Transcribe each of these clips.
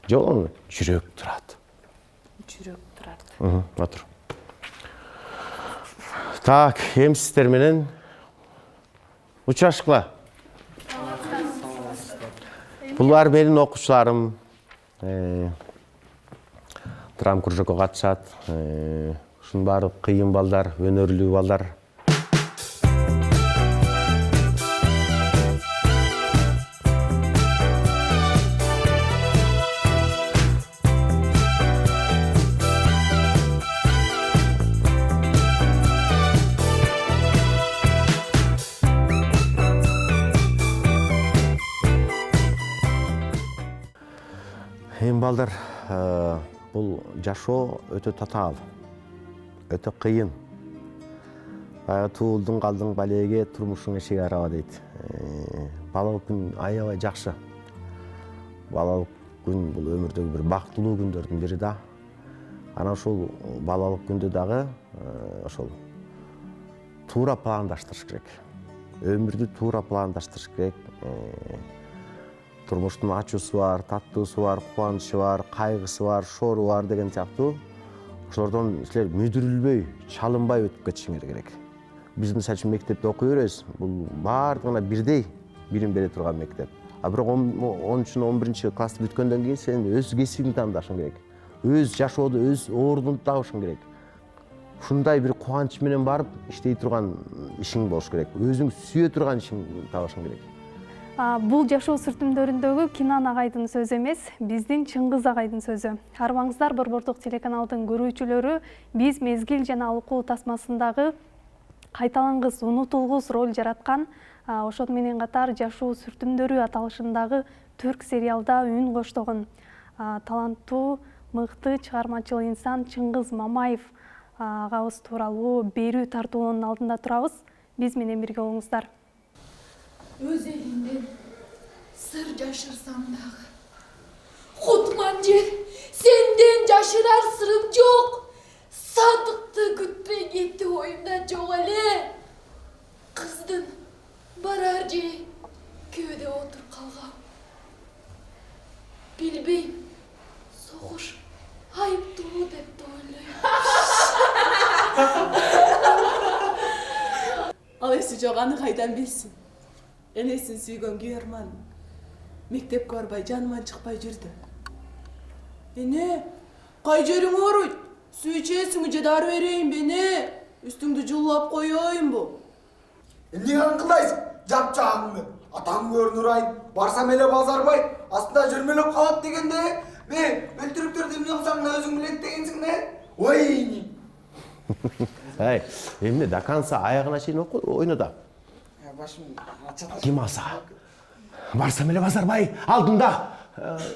Жолун жүрөк турат. Жүрөк турат. Отур. Так, эми сиздер менен учурашкыла. Булар менин окуучуларым. Драм кружокко катышат. Ушунун баары кыйын балдар, өнөрлүү балдар. Эми балдар, бул жашоо өтө татаал, өтө кыйын. Баягы туулдуң калдың балеге, турмушуң эшиги араба дейт. Балалык күн аябай жакшы. Балалык күн бул өмүрдөгү бир бактылуу күндөрдүн бири да. Анан ушул балалык күндү дагы ошол туура пландаштырыш керек. Өмүрдү туура пландаштырыш керек. Турмуштун ачуусу бар, таттуусу бар, кубанычы бар, кайгысы бар, шору бар деген сыяктуу. Ошолордон силер мүдүрүлбөй, чалынбай өтүп кетишиңер керек. Биз мисалы үчүн мектепте окуй беребиз. Бул баардыгына бирдей билим бере турган мектеп. А бирок 10-11 классты бүткөндөн кийин сен өз кесибиңди тандашың керек. Өз жашоодо өз ордуңду табышың керек. Ушундай бир кубанч менен барып иштей турган ишиң болуш керек. Өзүң сүйө турган ишиң табышың керек. Бул жашоо сүртүмдөрүндөгү Кинан агайдын сөзү эмес, биздин Чыңгыз агайдын сөзү. Арбаңыздар, Борбордук телеканалдын көрүүчүлөрү, биз мезгил жана окуу тасмасындагы кайталангыс, унутулгус роль жараткан, ошол менен катар жашоо сүртүмдөрү аталышындагы түрк сериалда үн коштогон таланттуу, мыкты чыгармачыл инсан Чыңгыз Мамаев агабыз тууралуу берүү тартуунун алдында турабыз. Биз менен бирге болуңуздар. Өз элиңден сыр жашырсаң дагы, Кутман жер, сенден жашырар сырым жок. Садыкты күтпөй кетти оюмда жок эле. Кыздын барар жери көөдө отур калгам. Билбейм, согуш айыптуу деп ойлойм. Ал эси жок, аны кайдан билсин? Энесин сүйгөн күйөрман мектепке барбай жаныман чыкпай жүрдү. Эне, кай жериң ооруйт? Суу ичесиңби же дары берейинби эне? Үстүңдү жуулап коеюнбу? Эмне аңкылдайсың? Жапчагыңды. Атаң көрүнүр айын. Барсам эле базарбай, астында жүрмөлөп калат дегенде, мен өлтүрүптөрдү эмне кылсаң да өзүң билет дегенсиң да? Ой! Эй, эмне до конца аягына чейин ойно да. Башым ачат. Ким алса? Барсам эле базарбай, алдында.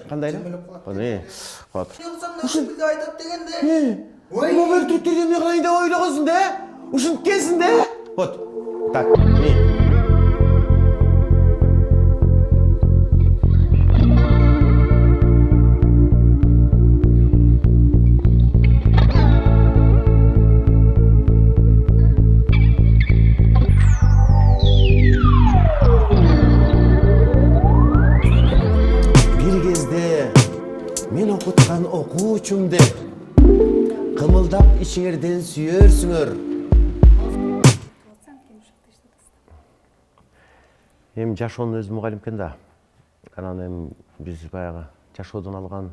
Кандай эле? Кане, кот. Кылсаң да өзүң билет айтат дегенде. Ой! Бул өлтүрүптөрдү эмне кылайын деп ойлогосуң да? Ушинтип келсин да? Вот. Так, не. Окуткан окуучум деп кымылдап ишиңерден сүйөрсүңөр. Эми жашоонун өзү мугалим экен да. Анан эми биз баягы жашоодон алган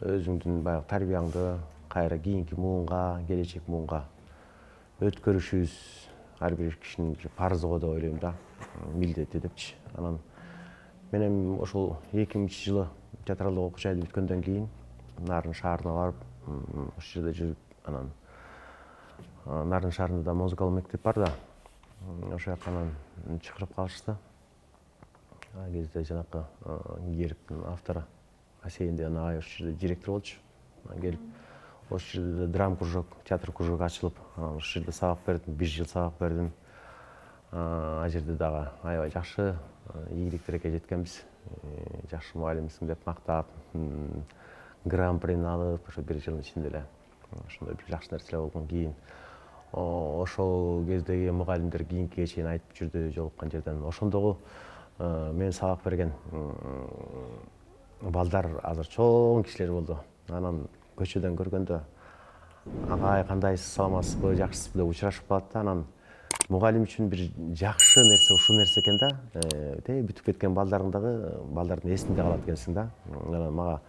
өзүңдүн баягы тарбияңды кайра кийинки муунга, келечек муунга өткөрүшүбүз ар бир кишинин парызы го деп ойлойм да. Милдети депчи. Анан мен эми ошол 2000-жылы театралдык окуу жайды бүткөндөн кийин Нарын шаарына барып, ошол жерде жүрүп, анан Нарын шаарында да музыкалык мектеп бар да. Ошол жака анан чакырып калышты. Ал кезде жанакы Гериптин автору Асейин деген агай ошол жерде директор болчу. Келип, ошол жерде драм кружок, театр кружок ачылып, ошол жерде сабак бердим, 1 жыл сабак бердим. Ал жерде дагы аябай жакшы ийгиликтерге жеткенбиз. Жакшы мугалимсиң деп мактап, гран-прини алып, ошо 1 жылдын ичинде эле ошондой бир жакшы нерселер болгон. Кийин ошол кездеги мугалимдер кийинкиге чейин айтып жүрдү жолуккан жерден. Ошондогу мен сабак берген балдар азыр чоң кишилер болду. Анан көчөдөн көргөндө агай кандайсыз, саламатсызбы, жакшысызбы деп учурашып калат да. Анан мугалим үчүн бир жакшы нерсе ушул нерсе экен да. Бүтүп кеткен балдарың дагы балдардын эсинде калат экенсиң да. Анан мага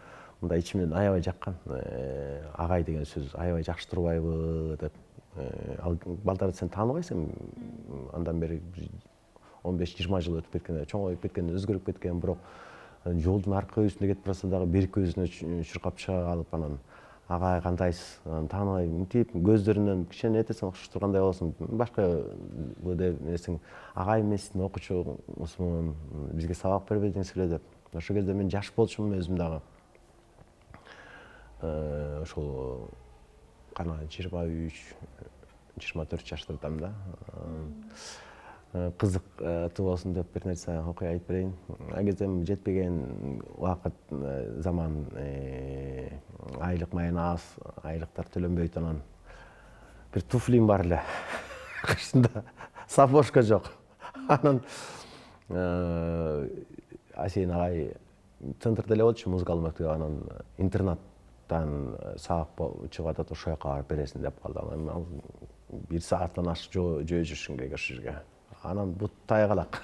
мындай ичимден аябай жаккан. Агай деген сөз аябай жакшы турбайбы деп. Ал балдарды сен тааныбайсың. Андан бери 15-20 жыл өтүп кеткен, чоңоюп кеткен, өзгөрүп кеткен, бирок жолдун аркы көзүндө кетип барса дагы бир көзүнө чуркап чыга калып, анан агай кандайсыз, тааныбай мынтип көздөрүнөн кичине этесиң окшош тургандай болосуң. Башка деп несиң, агай эмессиң, окуучумусмун, бизге сабак бербей деңсиз деп. Ошол кезде мен жаш болчумун өзүм дагы. Ошол кана 23-24 жаштардамын да. Кызыктуу болсун деп бир нерсе окуя айтып берейин. Ал кезде жетпеген убакыт, заман, айлык майын аз, айлыктар төлөнбөйт, анан бир туфлим бар эле. Кышында сапожка жок. Анан Асейин агай центрде эле болчу, музыкалык мектеп, анан интернаттан сабак чыгып атат, ошол жака барып бересиң деп калды. Анан бир сааттан ашык жөө жүрүшүм керек ошол жерге. Анан бут тайгалак.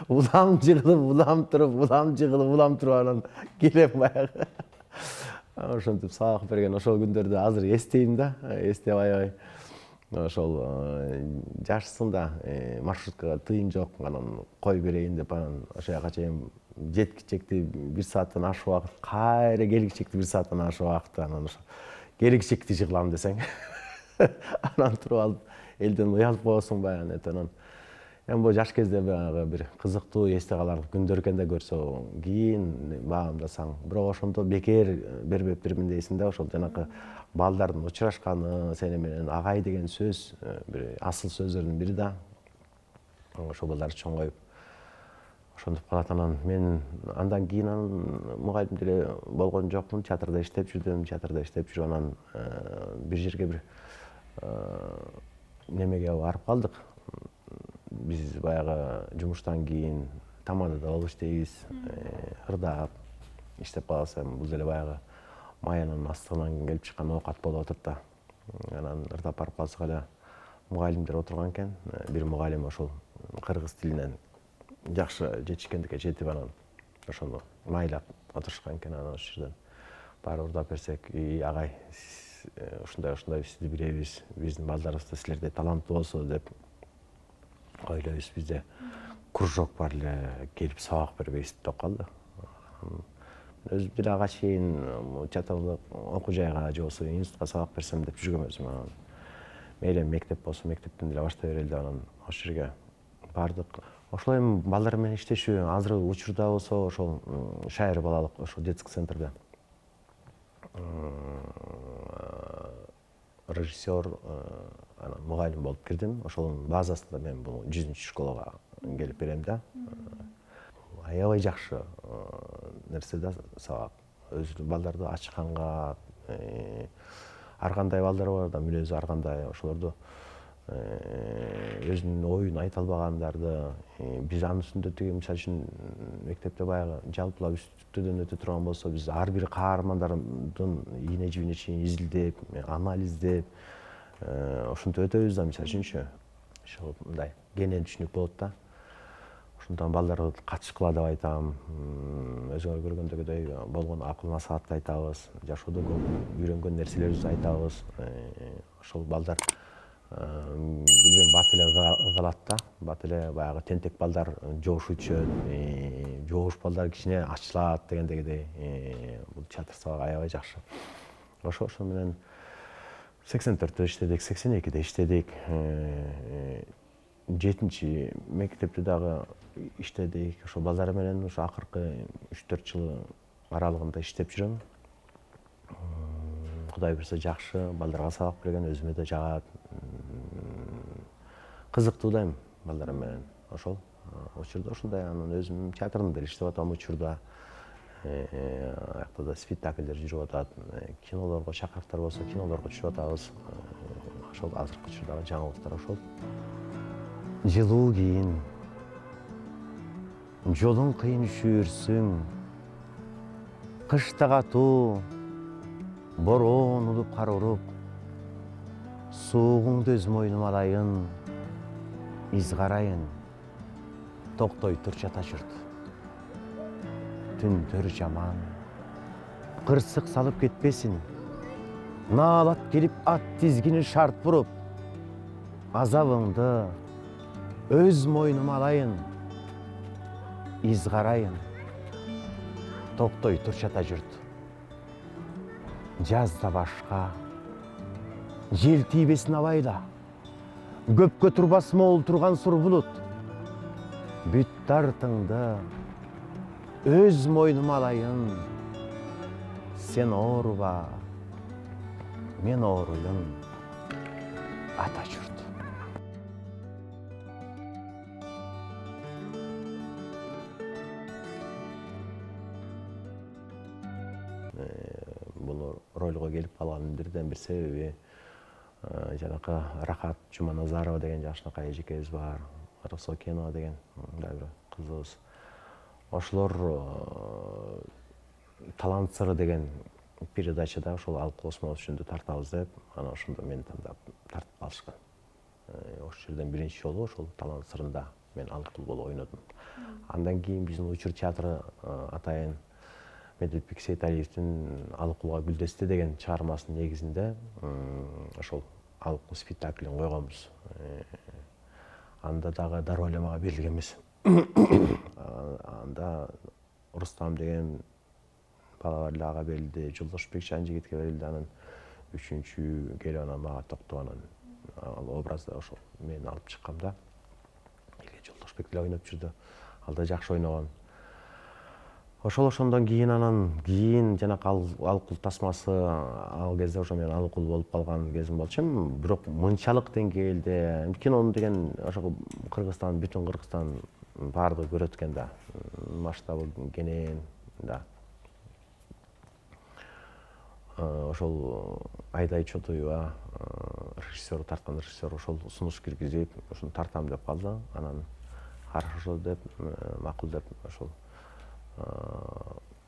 Улам жыгылып, улам туруп, анан келем баягы. Ошентип сабак берген ошол күндөрдү азыр эстейм да, эстеп аябай. Ошол жашсың да, маршруткага тыйын жок, анан кой берейин деп, анан ошол жака чейин жеткичекти 1 сааттан ашык убакыт, кайра келгичекти 1 сааттан ашык убакыт, анан ошо келгичекти жыгылам десең. Анан туруп алып элден уялып коесуң баягы. Анан бул жаш кезде баягы бир кызыктуу, эсте каларлык күндөр экен да, көрсө кийин баамдасаң. Бирок ошондо бекер бербептирмин дейсиң да. Ошол жанакы балдардын учурашканы, сени менен агай деген сөз бир асыл сөздөрдүн бири да. Ошол балдар чоңоюп ошентип калат. Анан мен андан кийин мугалим деле болгон жокмун. Театрда иштеп жүрүп, анан бир жерге бир немеге барып калдык. Биз баягы жумуштан кийин тамадада болуп иштейбиз. Ырдап иштеп калсам, бул деле баягы маянын астыгынан келип чыккан оокат болуп атат да. Анан ырдап барып калсак эле мугалимдер отурган экен. Бир мугалим ошол кыргыз тилинен жакшы жетишкендикке жетип, анан ошону майлап отурушкан экен. Анан ошол жерден баары ырдап берсек, агай, ушундай сизди билебиз, биздин балдарыбыз да силердей таланттуу болсо деп ойлойбуз. Бизде кружок бар эле, келип сабак бербейсиз деп калды. Өзүм деле ага чейин театрлык окуу жайга же болбосо институтка сабак берсем деп жүргөм өзүм. Мейли мектеп болсо мектептен деле баштай берели деп, анан ошол жерге бардык. Ошол эми балдар менен иштешүү азыр учурда болсо ошол шайыр балалык ошол детский центрде режиссер, анан мугалим болуп кирдим. Ошонун базасында мен бул 100-чү школага келип берем да. Аябай жакшы нерсе да сабак. Өзү балдарды ачканга, ар кандай балдар бар да, мүнөзү ар кандай, ошолорду өзүнүн оюн айта албагандарды биз анын үстүндө тиги, мисалы үчүн мектепте баягы жалпылап үстүнөн өтө турган болсо, биз ар бир каармандардын ийне жибине чейин изилдеп, анализдеп ошентип өтөбүз да, мисалы үчүнчү. Ошол мындай кенен түшүнүк болот да. Ошондон балдарды катышкыла деп айтам. Өзүңөр көргөндөгүдөй болгон акыл насаатты айтабыз, жашоодо үйрөнгөн нерселерибизди айтабыз. Ошол балдар билбейм, бат эле калат да. Бат эле баягы тентек балдар жоош өчөт, жоош балдар кичине ачылат дегендегидей. Бул театр сабагы аябай жакшы. Ошол менен 84-тө иштедик, 82-де иштедик. 7-чи мектепте дагы иштедик. Ошол балдар менен ушу акыркы 3-4 жыл аралыгында иштеп жүрөм. Кудай буйрса жакшы, балдарга сабак берген өзүмө да жагат. Кызыктуу да эми балдар менен. Ошол учурда ушундай, анан өзүм театрда деле иштеп атам учурда. Аякта да спектакльдер жүрүп атат. Кинолорго чакырыктар болсо, кинолорго түшүп атабыз. Ошол азыркы учурдагы жаңылыктар ошол. Жылуу кийин, жолың қиын жүрсің, қышта қату, борон ұлып қар ұрып, суығыңды өз мойным алайын, из қарайын, тоқтой тұр жата жүрді. Түндер жаман, қырсық салып кетпесін, налат келіп ат тізгіні шарт бұрып, азабыңды өз мойным алайын, из қарайын, тоқтой тұр жата жүрді. Жазда башқа, жел тибесін абайла, көпке тұрбас мол тұрған сұр бұлыт, бүт тартыңды өз мойным алайын, сен орба, мен орыйын, ата жүрді. Бұл рольға келіп қалғанның бірден бір себебі жаңағы Рахат Жұманазарова деген жашынақай ежекеміз бар, Росокенова деген бір қызымыз. Ошолор талант сыры деген передачада ошол Алыкул Осмонов үшүндү тартабыз деп, ана ошондо мени тандап тартып калышкан. Ошол жерден биринчи жолу ошол талант сырында мен Алыкул болуп ойнодум. Андан кийин биздин Учур театры атайын Медетбек Сейталиевдин Алыкулга гүлдесте деген чыгармасынын негизинде ошол Алыкул спектаклин койгонбуз. Анда дагы роль мага берилген эмес. Анда Рустам деген бала бар ага берилди, Жолдошбек Жанжигитке берилди, анан үчүнчү келип анан мага токтоп анан ал образда ошол мени алып чыккам да. Элге Жолдошбек деле ойноп жүрдү. Ал да жакшы ойногон. Ошондон кийин жанакы Алыкул тасмасы ал кезде ошо мен Алыкул болуп калган кезим болчу. Бирок мынчалык деңгээлде кинону деген ошо Кыргызстан, бүтүн Кыргызстан баардыгы көрөт экен да. Масштабы кенен да. Ошол Айдай Чотоева режиссер тарткан режиссер ошол сунуш киргизип, ошону тартам деп калды. Анан хорошо деп, макул деп ошол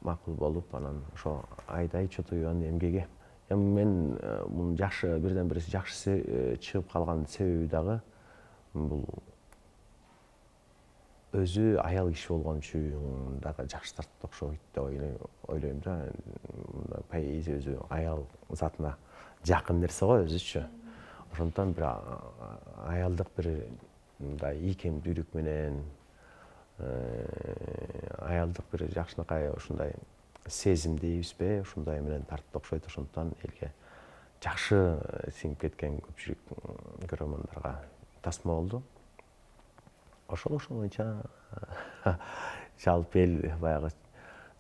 макул болуп, анан ошо Айдай Чотоеванын эмгеги. Мен мунун жакшы бирден бири жакшысы чыгып калган себеби дагы бул өзү аял киши болгон үчүн дагы жакшы тартып окшойт деп ойлойм да. Поэзия өзү аял затына жакын нерсе го өзүчү. Ошондон бир аялдык бир мындай ийкемдүүлүк менен аялдык бир жакшынакай ушундай сезим дейбизби, ушундай менен тартып окшойт. Ошондон элге жакшы сиңип кеткен көпчүлүк көрөрмандарга тасма болду. Ошол боюнча жалпы эл баягы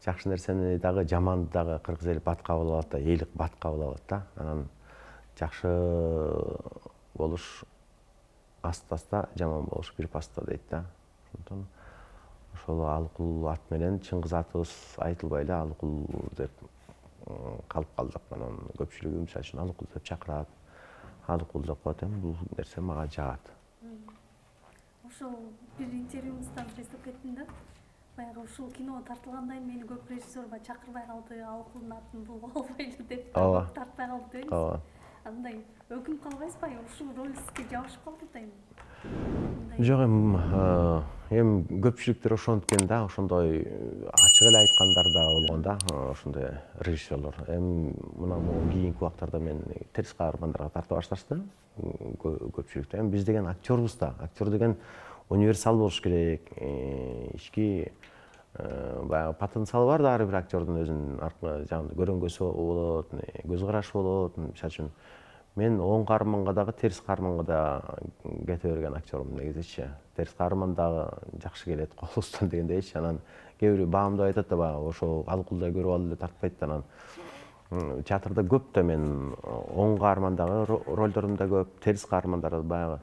жакшы нерсени дагы жаманды дагы кыргыз эли бат кабыл алат да, элик бат кабыл алат да. Анан жакшы болуш аста-аста, жаман болуш бир паста дейт да. Ошондон ошол Алыкул ат менен Чыңгыз атыбыз айтылбай эле Алыкул деп калып калдык. Анан көпчүлүгү мисалы үчүн Алыкул деп чакырат, Алыкул деп коет. Бул нерсе мага жагат. Ошол бир интервьюңуздан эстеп кеттим да. Баягы ушул кино тартылгандан мени көп режиссер чакырбай калды, Алыкулдун атын бул албайлы деп тартпай калды дейбиз. Ооба. Андай өкүнүп калбайсызбы? Ушул роль сизге жабышып калды да эми. Жок, эми көпчүлүктөр ошонткен да, ошондой ачык эле айткандар да болгон да, ошондой режиссерлор. Эми мына кийинки убактарда мен терс каармандарга тарта башташты көпчүлүктө. Эми биз деген актёрбуз да. Актер деген универсал болуш керек. Ички баягы потенциалы бар да ар бир актёрдун өзүнүн жаңы көрөнгөсү болот, көз карашы болот. Мисалы үчүн мен оң каарманга дагы терс каарманга да кете берген актёрмун негизичи. Терс каарман дагы жакшы келет колубуздан дегендейчи. Анан кээ бирөө баамдап айтат да, баягы ошо Алыкулдай көрүп ал эле тартпайт да. Анан театрда көп да мен оң каармандагы ролдорум да көп, терс каармандар баягы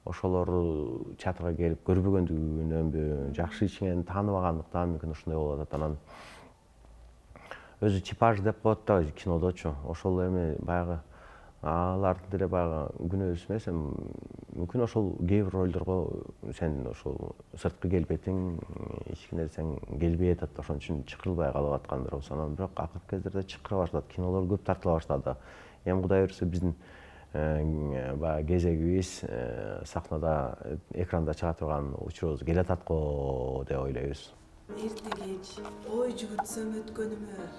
ошолорду театрга келип көрбөгөндүгүнөнбү, жакшы ичинен тааныбагандыктан мүмкүн ушундай болуп атат. Анан өзү типаж деп коет да кинодочу. Ошол эми баягы алардын деле баягы күнөөсү эмес, мүмкүн ошол кээ бир ролдорго сен ошол сырткы келбетиң, ички нерсең келбей атат, ошон үчүн чакырылбай калып аткандыр болсо, анан бирок акыркы кездерде чакыра баштады, кинолор көп тартыла баштады. Эми Кудай буюрса биздин баягы кезегибиз сахнада, экранда чыга турган учурубуз келатат го деп ойлойбуз. Эрте кеч ой жүгүртсөм өткөнүмө,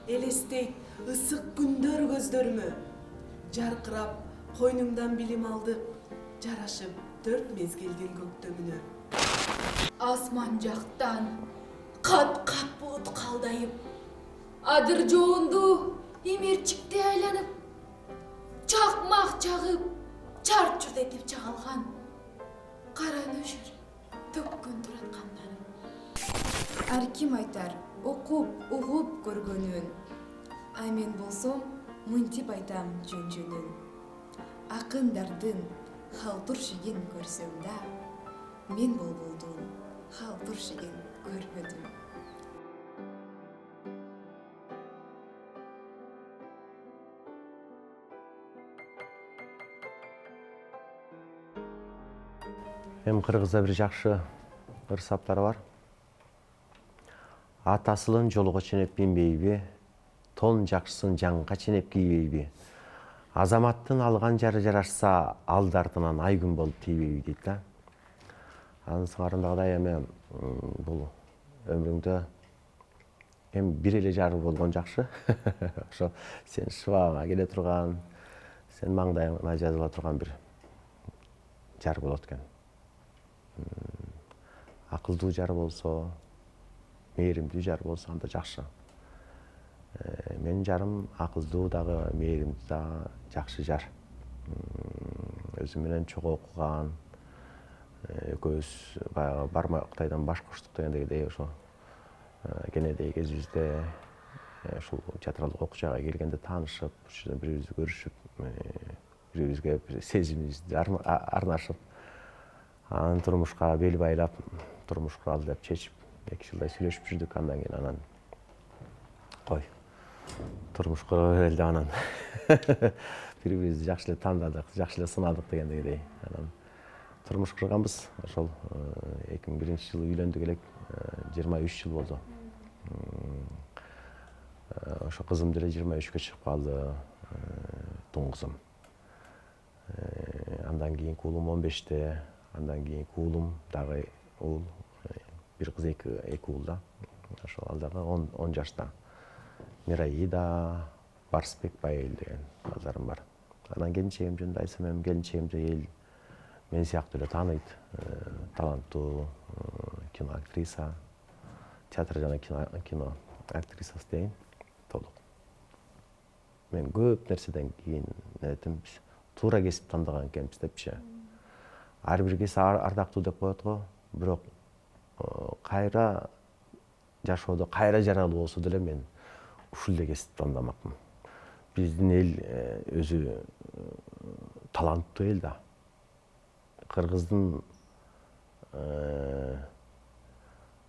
элестейт ысык күндөр көздөрүмө. Жаркырап койнуңдан билим алдык, жарашып 4 мезгилдин көктөмүнө. Асман жактан кат-кат булут калдайып, адыр жоонду имерчиктей айланып, чакмак чагып, чарт-чурт этип чагалган кара нөшөр төккөн тураткандан. Ар ким айтар окуп, угуп көргөнүн, а мен болсом мынтип айтам жөн-жөнүн. Акындардын халтуршигин көрсөм да, мен болболдун халтуршигин көрбөдүм. Эми Кыргызда бир жакшы ыр саптар бар. Ат асылын жолго ченеп минбейби, тон жакшысын жаңга ченеп кийбейби. Азаматтын алган жары жарашса, алдартынан ай күн болуп тийбейби дейт да. Анын сыңарындагыдай эми бул өмүрүңдө эми бир эле жары болгон жакшы. Ошо сен шыбагыңа келе турган, сен маңдайыңа жазыла турган бир жар болот экен. Акылдуу жар болсо, мээримдүү жар болсо анда жакшы. Менин жарым акылдуу дагы, мээримдүү дагы жакшы жар. Өзү менен чогуу окуган, экөөбүз баягы бармактайдан баш коштук дегендей ошо кенедей кезибизде ушул театралдык окуучага келгенде таанышып, бири бирибизди көрүшүп, бири бирибизге сезимибизди арнашып, анан турмушка бел байлап, турмуш куралы деп чечип, 2 жылдай сүйлөшүп жүрдүк. Андан кийин анан кой, турмуш кура бел деп анан бири бирибизди жакшы эле тандадык, жакшы эле сынадык дегендей. Анан турмуш курганбыз. Ошол 2001-жылы үйлөндүк элек, 23 жыл болду. Ошо кызым деле 23-кө чыгып калды, тун кызым. Андан кийинки уулум 15-те, андан кийинки уулум дагы уул, бир кыз, эки уул да. Ошол ал дагы 10 жашта. Мираида, Барсбек Байел деген кыздарым бар. Анан келинчегим жөнүндө айтсам, эми келинчегимди эл мен сыяктуу эле тааныйт. Таланттуу киноактриса, театр жана кино актрисасы дейин, толук. Мен көп нерседен кийин этим туура кесип тандаган экенбиз депчи. Ар бир кесип ардактуу деп коет го, бирок кайра жашоодо кайра жаралуу болсо деле мен ушул эле кесип тандамакмын. Биздин эл өзү таланттуу эл да. Кыргыздын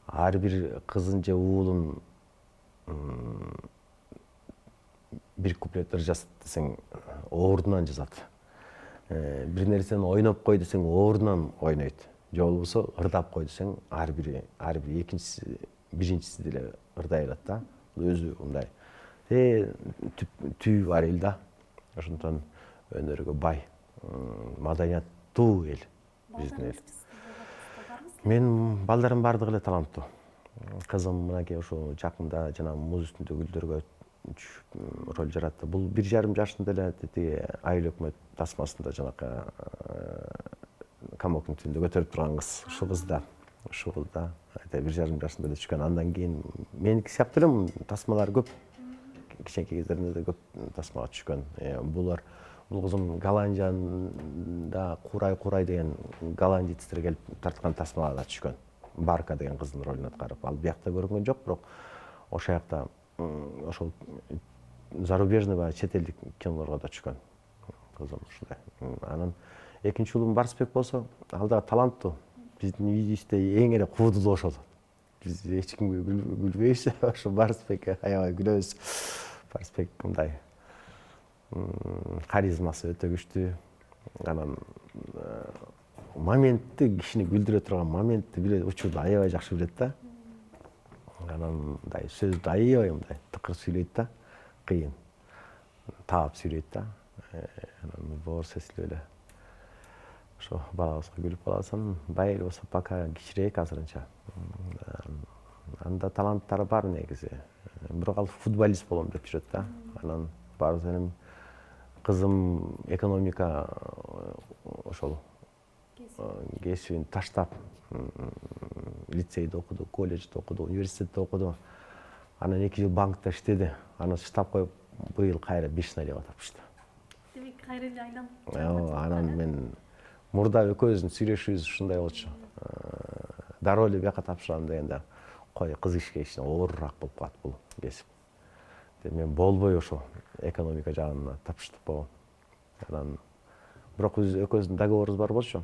ар бир кызын же уулун бир куплет ыр жазат десең ордунан жазат. Бир нерсени ойноп кой десең ордунан ойнойт. Же болбосо ырдап кой десең ар бир экинчиси, биринчиси деле ырдай алат да. Өзү мындай түбү бар эл да. Ошондон өнөргө бай, маданияттуу эл биздин эл. Менин балдарым бардыгы эле таланттуу. Кызым мынакей ошо жакында жана муз үстүндө гүлдөргө роль жаратты. Бул 1,5 жашында эле тиги айыл өкмөт тасмасында жанакы камоктун түбүндө көтөрүп турган кыз. Ушул кыз да, ушул да 1,5 жашында эле түшкөн. Андан кийин меники сыяктуу эле тасмалар көп. Кичинекей кездеринде көп тасмага түшкөн. Бул кызым Голландияда Курай деген голландецтер келип тарткан тасмага да түшкөн. Барка деген кыздын ролун аткарып. Ал биякта көрүнгөн жок, бирок ошол жакта ошол зарубежный баягы чет элдик кинолорго да түшкөн кызым ушундай. Анан экинчи уулум Барсбек болсо, ал да таланттуу. Биздин үйүбүздө эң эле куудулуу ошол. Биз эч кимге күлбөйбүз, ошо Барсбекке аябай күлөбүз. Барсбек мындай Харизмасы өтө күчтүү. Анан моментти, кишини күлдүрө турган моментти билет, учурду аябай жакшы билет да. Анан мындай сөздү аябай мындай тыкыр сүйлөйт да, кыйын таап сүйлөйт да. Анан боорусу эслеп эле ошо балабызга күлүп каласың. Байыр болсо пока кичирээк азырынча. Анда таланттары бар негизи. Бирок ал футболист болом деп жүрөт да. Анан баарыбыз эми кызым экономика ошол кесибин таштап лицейде окуду, колледжде окуду, университетте окуду. Анан 2 жыл банкта иштеди. Анан штаб коюп быйыл кайра бешнарияга тапшырды. Демек кайра эле айланып. Анан мен мурда экөөбүздүн сүйлөшүүбүз ушундай болчу. Дароо эле бияка тапшырам дегенде, кой кыз ишке ишин оорураак болуп калат бул кесип. Мен болбой ошо экономика жагына тапшырдык болгом. Анан бирок экөөбүздүн договорубуз бар болчу.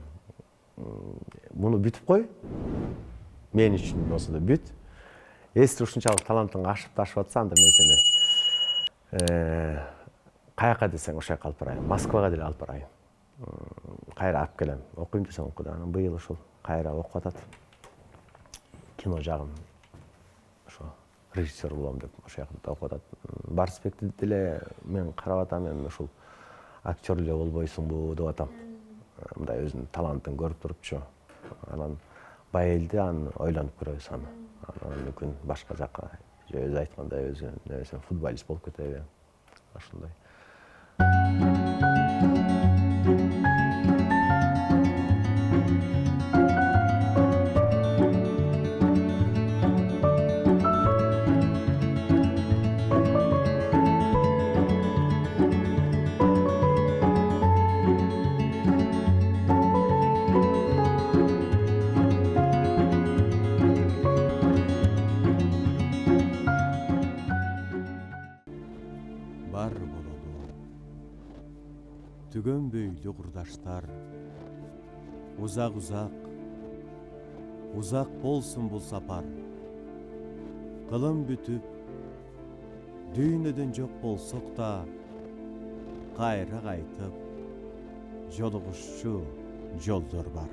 Муну бүтүп кой. Мен үчүн болсо да бүт. Эсти ушунчалык талантың ашып ташып атса, анда мен сени каяка десең ошол жака алып барайын. Москвага деле алып барайын. Кайра алып келем. Окуйм десең окуду. Анан быйыл ошол кайра окуп атат. Кино жагын ошо режиссер болом деп ошол жакта окуп атат. Барсбекти деле мен карап атам, эми ушул актер эле болбойсуңбу деп атам. Мындай өзүнүн талантын көрүп турупчу. Анан байылды аны ойлонуп көрөбүз аны. Анан мүмкүн башка жака же өзү айткандай өзү футболист болуп кетеби. Ошондой. Бар бололу түгөн бөйлүү курдаштар, узак болсун бул сапар. Кылым бүтүп дүйнөдөн жок болсок да, кайра кайтып жолугушчу жолдор бар.